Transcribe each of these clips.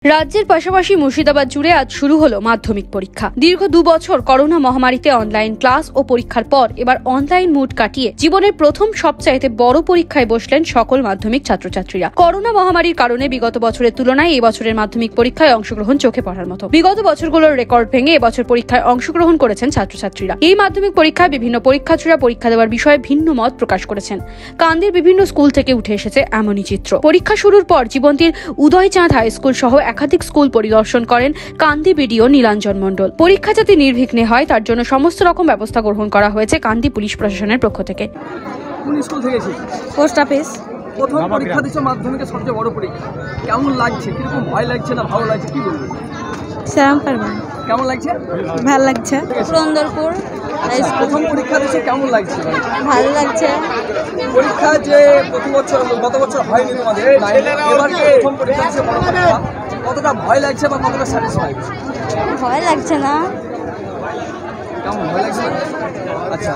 রাজ্যের পাশাপাশি মুর্শিদাবাদ জুড়ে আজ শুরু হলো মাধ্যমিক পরীক্ষা। দীর্ঘ 2 বছর করোনা মহামারীতে অনলাইন ক্লাস ও পরীক্ষার পর এবার অনলাইন মুড কাটিয়ে জীবনের প্রথম সবচাইতে বড় পরীক্ষায় বসলেন সকল মাধ্যমিক ছাত্রছাত্রীরা। করোনা মহামারীর কারণে বিগত বছরের তুলনায় এই বছরের মাধ্যমিক পরীক্ষায় অংশগ্রহণ চোখে পড়ার মতো। বিগত বছরগুলোর রেকর্ড ভেঙে এবছর পরীক্ষায় অংশগ্রহণ করেছেন ছাত্রছাত্রীরা। এই মাধ্যমিক পরীক্ষায় বিভিন্ন পরীক্ষার্থীরা পরীক্ষা দেওয়ার বিষয়ে ভিন্ন মত প্রকাশ করেছেন। কান্দির বিভিন্ন স্কুল থেকে উঠে এসেছে এমনই চিত্র। পরীক্ষা শুরুর পর জীবন্তীর উদয়চাঁদ হাই স্কুল সহ একাধিক স্কুল পরিদর্শন করেন কান্দি বিডিও নীলাঞ্জন মণ্ডল। পরীক্ষা যাতে নির্বিঘ্নে হয় তার জন্য সমস্ত রকম ব্যবস্থা গ্রহণ করা হয়েছে কান্দি পুলিশ প্রশাসনের পক্ষ থেকে। কোন স্কুল থেকে এসেছিস? Post office. প্রথম পরীক্ষা দিচ্ছ, মাধ্যমিকের সবচেয়ে বড় পরীক্ষা, কেমন লাগছে? কিরকম ভয় লাগছে না ভালো লাগছে, কি বলবো? কেমন লাগছে? ভালো লাগছে। সুন্দরপুর প্রথম পরীক্ষা দিচ্ছ, কেমন লাগছে? ভালো লাগছে। পরীক্ষা যে গত বছর হয়নি তোমাদের, এবার প্রথম পরীক্ষা দিচ্ছে বড় পরীক্ষা, কতটা ভয় লাগছে বা কতটা স্যাটিসফাই? ভয় লাগছে না। কেমন ভয় লাগছে? আচ্ছা,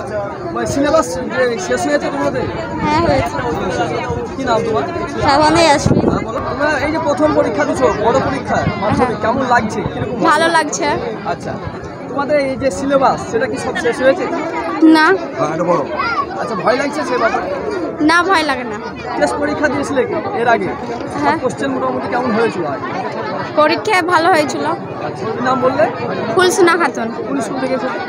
সিলেবাস শেষ হয়েছে তোমাদের? হ্যাঁ হয়েছে। কি নাম তোমার? সাবানে আসবি। তোমরা এই যে প্রথম পরীক্ষা দিচ্ছ, বড় পরীক্ষা, মাধ্যমিক, কেমন লাগছে? ভালো লাগছে। আচ্ছা, তোমাদের এই যে সিলেবাস সেটা কি সব শেষ হয়েছে? না। আচ্ছা, ভয় লাগছে সে ব্যাপারে? না, ভয় লাগে না। টেস্ট পরীক্ষা দিয়েছিলে কি এর আগে? হ্যাঁ। কোশ্চেন মোটামুটি কেমন হয়েছিল আগে? পরীক্ষা ভালো হয়েছিল। আচ্ছা, কি নাম বললে? ফুলসুনা খাতুন। কোন স্কুল থেকে এসেছো?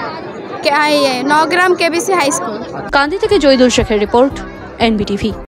নগ্রাম কেবিসি হাই স্কুল। কান্দি থেকে জয়দুল শেখের রিপোর্ট, এনবিটিভি।